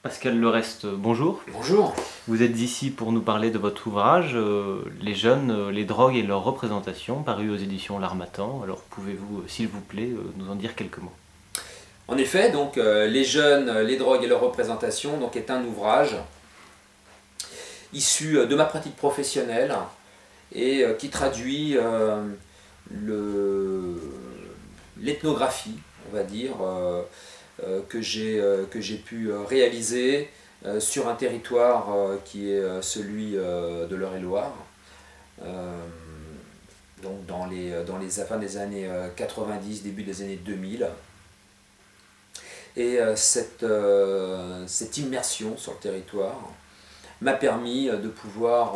Pascal Lereste, bonjour. Bonjour. Vous êtes ici pour nous parler de votre ouvrage Les jeunes, les drogues et leur représentation, paru aux éditions L'Harmattan. Alors pouvez-vous, s'il vous plaît, nous en dire quelques mots? En effet, donc Les jeunes, les drogues et leur représentation est un ouvrage issu de ma pratique professionnelle et qui traduit l'ethnographie, on va dire, que j'ai pu réaliser sur un territoire qui est celui de l'Eure-et-Loir. Donc dans les fins des années 90, début des années 2000. Et cette immersion sur le territoire m'a permis de pouvoir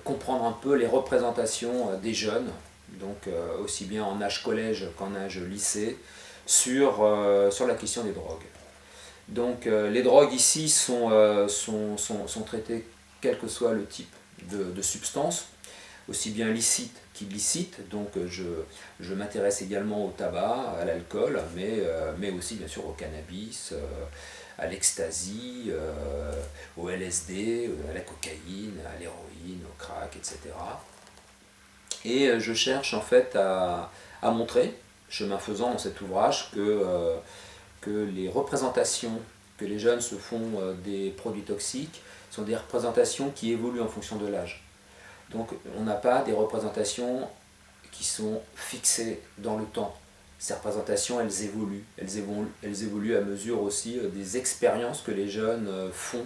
comprendre un peu les représentations des jeunes, donc aussi bien en âge collège qu'en âge lycée, sur la question des drogues. Donc les drogues ici sont traitées quel que soit le type de substance, aussi bien licite qu'illicite, donc je m'intéresse également au tabac, à l'alcool, mais aussi bien sûr au cannabis, à l'ecstasy, au LSD, à la cocaïne, à l'héroïne, au crack, etc. Et je cherche en fait à montrer, chemin faisant dans cet ouvrage, que les représentations que les jeunes se font des produits toxiques sont des représentations qui évoluent en fonction de l'âge. Donc on n'a pas des représentations qui sont fixées dans le temps. Ces représentations, elles évoluent à mesure aussi des expériences que les jeunes font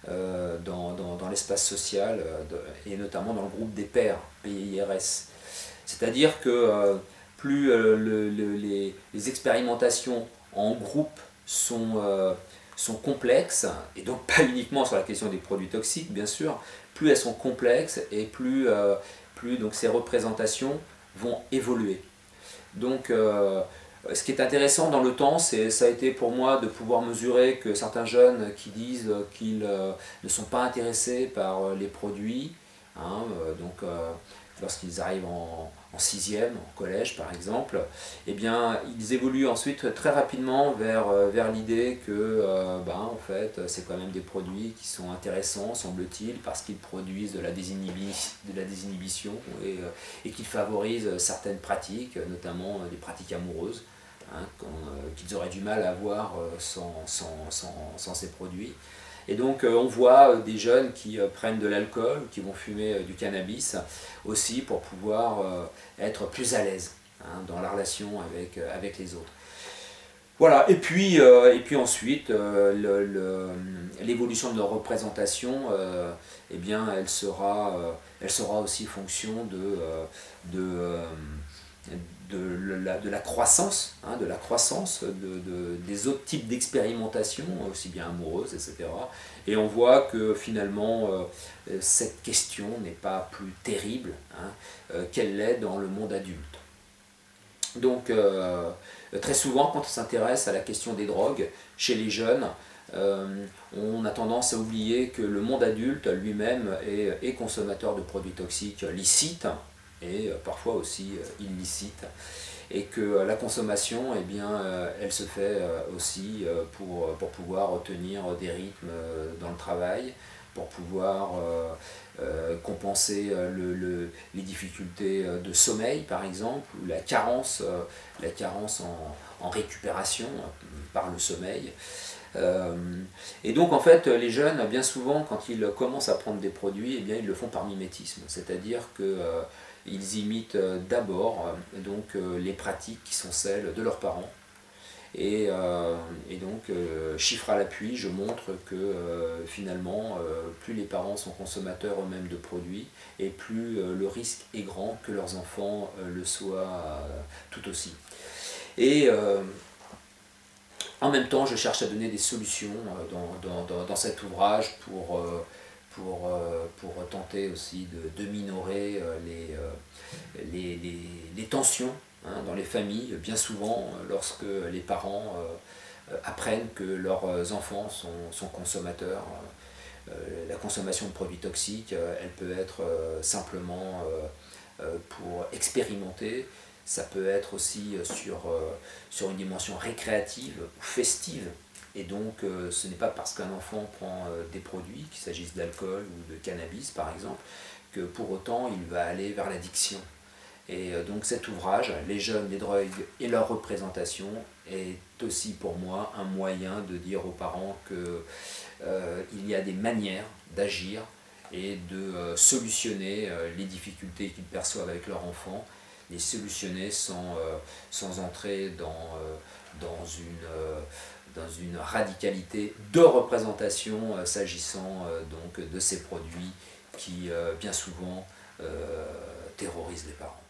dans l'espace social et notamment dans le groupe des pairs, PIRS. C'est-à-dire que plus les expérimentations en groupe sont complexes, et donc pas uniquement sur la question des produits toxiques bien sûr, plus elles sont complexes et plus donc ces représentations vont évoluer. Donc ce qui est intéressant dans le temps, ça a été pour moi de pouvoir mesurer que certains jeunes qui disent qu'ils ne sont pas intéressés par les produits, hein, lorsqu'ils arrivent en sixième, en collège par exemple, eh bien, ils évoluent ensuite très rapidement vers l'idée que en fait, c'est quand même des produits qui sont intéressants, semble-t-il, parce qu'ils produisent de la désinhibition et qu'ils favorisent certaines pratiques, notamment des pratiques amoureuses, hein, qu'ils auraient du mal à avoir sans ces produits. Et donc on voit des jeunes qui prennent de l'alcool, qui vont fumer du cannabis, aussi pour pouvoir être plus à l'aise, hein, dans la relation avec les autres. Voilà, et puis ensuite, l'évolution de leur représentation, eh bien, elle sera aussi fonction de la croissance, hein, des autres types d'expérimentation, aussi bien amoureuses, etc. Et on voit que finalement, cette question n'est pas plus terrible, hein, qu'elle l'est dans le monde adulte. Donc, très souvent, quand on s'intéresse à la question des drogues chez les jeunes, on a tendance à oublier que le monde adulte lui-même est consommateur de produits toxiques licites, et parfois aussi illicite, et que la consommation, eh bien, elle se fait aussi pour pouvoir obtenir des rythmes dans le travail, pour pouvoir compenser les difficultés de sommeil par exemple, ou la carence en récupération par le sommeil. Et donc en fait les jeunes, bien souvent quand ils commencent à prendre des produits, eh bien, ils le font par mimétisme, c'est-à-dire que ils imitent d'abord les pratiques qui sont celles de leurs parents. Et donc, chiffre à l'appui, je montre que finalement, plus les parents sont consommateurs eux-mêmes de produits, et plus le risque est grand que leurs enfants le soient tout aussi. Et en même temps, je cherche à donner des solutions dans cet ouvrage pour tenter aussi de minorer les tensions, hein, dans les familles. Bien souvent, lorsque les parents apprennent que leurs enfants sont consommateurs, la consommation de produits toxiques, elle peut être simplement pour expérimenter. Ça peut être aussi sur une dimension récréative ou festive, Et donc ce n'est pas parce qu'un enfant prend des produits, qu'il s'agisse d'alcool ou de cannabis par exemple, que pour autant il va aller vers l'addiction. Et donc cet ouvrage, Les jeunes, les drogues et leur représentation, est aussi pour moi un moyen de dire aux parents qu'il y a des manières d'agir et de solutionner les difficultés qu'ils perçoivent avec leur enfant, les solutionner sans entrer dans une radicalité de représentation s'agissant donc de ces produits qui bien souvent terrorisent les parents.